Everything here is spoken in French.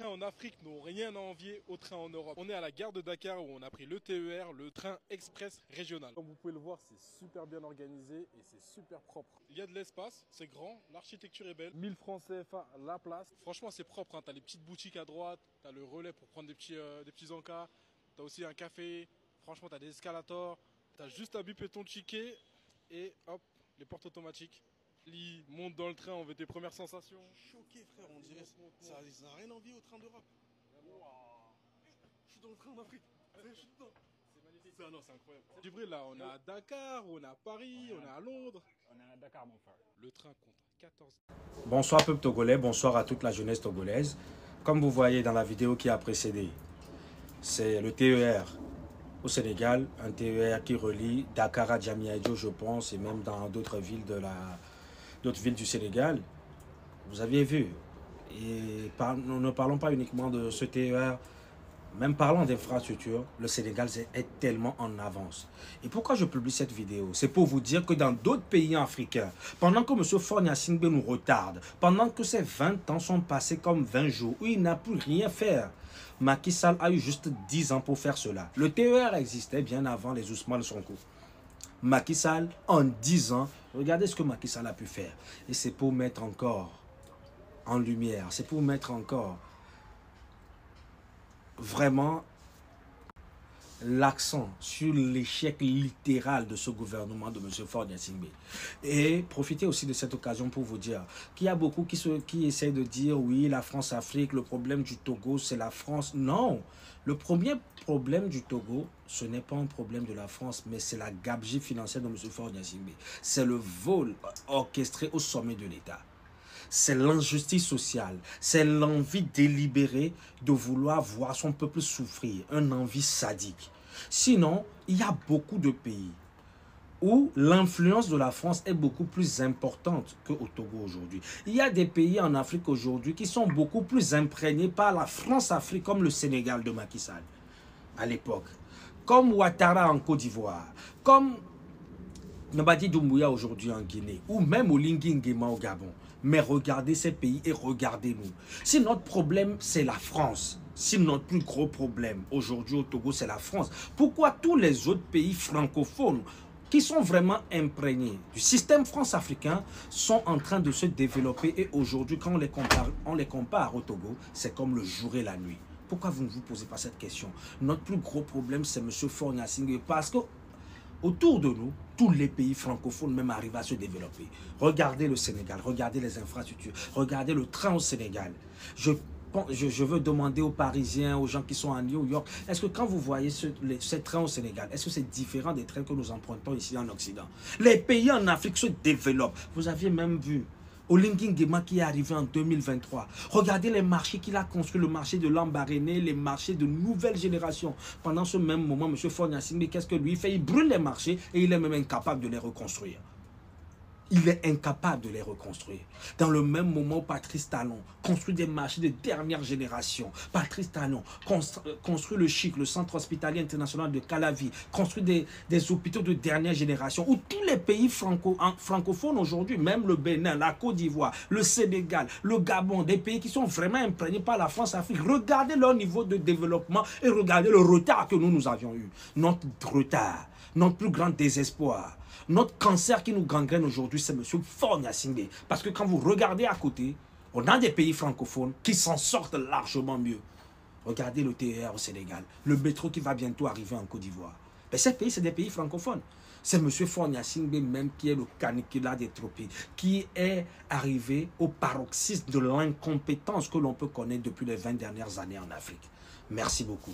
trains en Afrique n'ont rien à envier aux trains en Europe. On est à la gare de Dakar où on a pris le TER, le train express régional. Comme vous pouvez le voir, c'est super bien organisé et c'est super propre. Il y a de l'espace, c'est grand, l'architecture est belle. 1000 francs CFA la place. Franchement, c'est propre, hein. T'as les petites boutiques à droite, t'as le relais pour prendre des petits encas, t'as aussi un café. Franchement, t'as des escalators, t'as juste à biper ton ticket et hop, les portes automatiques. Lis, monte dans le train, on veut tes premières sensations. Je suis choqué, frère, on dirait ça n'a rien envie au train d'Europe. Je suis dans le train d'Afrique. Je suis dedans. C'est magnifique. Non, c'est incroyable. Djibril, là, on est à Dakar, on est à Paris, on est à Londres. On est à Dakar, mon frère. Le train compte 14. Bonsoir, peuple togolais, bonsoir à toute la jeunesse togolaise. Comme vous voyez dans la vidéo qui a précédé, c'est le TER au Sénégal, un TER qui relie Dakar à Diamniadio, je pense, et même dans d'autres villes du Sénégal. Vous aviez vu. Et nous ne parlons pas uniquement de ce TER, même parlant d'infrastructure, le Sénégal est tellement en avance. Et pourquoi je publie cette vidéo? C'est pour vous dire que dans d'autres pays africains, pendant que M. Faure Gnassingbé nous retarde, pendant que ces 20 ans sont passés comme 20 jours, où il n'a pu rien faire, Macky Sall a eu juste 10 ans pour faire cela. Le TER existait bien avant les Ousmane Sonko. Macky Sall, en 10 ans, regardez ce que Macky Sall a pu faire. Et c'est pour mettre encore en lumière, c'est pour mettre encore vraiment l'accent sur l'échec littéral de ce gouvernement de M. Faure Gnassingbé. Et profitez aussi de cette occasion pour vous dire qu'il y a beaucoup qui essaient de dire oui, la France-Afrique, le problème du Togo, c'est la France. Non, le premier problème du Togo, ce n'est pas un problème de la France, mais c'est la gabegie financière de M. Faure Gnassingbé. C'est le vol orchestré au sommet de l'État. C'est l'injustice sociale, c'est l'envie délibérée de vouloir voir son peuple souffrir, une envie sadique. Sinon, il y a beaucoup de pays où l'influence de la France est beaucoup plus importante qu'au Togo aujourd'hui. Il y a des pays en Afrique aujourd'hui qui sont beaucoup plus imprégnés par la France-Afrique, comme le Sénégal de Macky Sall à l'époque, comme Ouattara en Côte d'Ivoire, comme Nabadi Doumbouya aujourd'hui en Guinée, ou même Olingi Nguema au Gabon. Mais regardez ces pays et regardez-nous. Si notre problème, c'est la France, si notre plus gros problème aujourd'hui au Togo, c'est la France, pourquoi tous les autres pays francophones qui sont vraiment imprégnés du système France-africain sont en train de se développer et aujourd'hui, quand on les compare au Togo, c'est comme le jour et la nuit. Pourquoi vous ne vous posez pas cette question? Notre plus gros problème, c'est M. Faure Gnassingbé, parce que autour de nous, tous les pays francophones même arrivent à se développer. Regardez le Sénégal, regardez les infrastructures, regardez le train au Sénégal. Je veux demander aux Parisiens, aux gens qui sont à New York, est-ce que quand vous voyez ces trains au Sénégal, est-ce que c'est différent des trains que nous empruntons ici en Occident? Les pays en Afrique se développent. Vous aviez même vu Olingi Nguema qui est arrivé en 2023. Regardez les marchés qu'il a construits, le marché de Lambaréné, les marchés de nouvelle génération. Pendant ce même moment, M. Faure Gnassingbé, qu'est-ce que lui fait? Il brûle les marchés et il est même incapable de les reconstruire. Il est incapable de les reconstruire. Dans le même moment où Patrice Talon construit des marchés de dernière génération. Patrice Talon construit le CHIC, le Centre Hospitalier International de Calavi, construit des hôpitaux de dernière génération. Où tous les pays francophones aujourd'hui, même le Bénin, la Côte d'Ivoire, le Sénégal, le Gabon, des pays qui sont vraiment imprégnés par la France-Afrique, regardez leur niveau de développement et regardez le retard que nous avions eu. Notre retard, notre plus grand désespoir. Notre cancer qui nous gangrène aujourd'hui, c'est M. Faure Gnassingbé. Parce que quand vous regardez à côté, on a des pays francophones qui s'en sortent largement mieux. Regardez le TER au Sénégal, le métro qui va bientôt arriver en Côte d'Ivoire. Mais ces pays, c'est des pays francophones. C'est M. Faure Gnassingbé même qui est le canicula des tropiques, qui est arrivé au paroxysme de l'incompétence que l'on peut connaître depuis les 20 dernières années en Afrique. Merci beaucoup.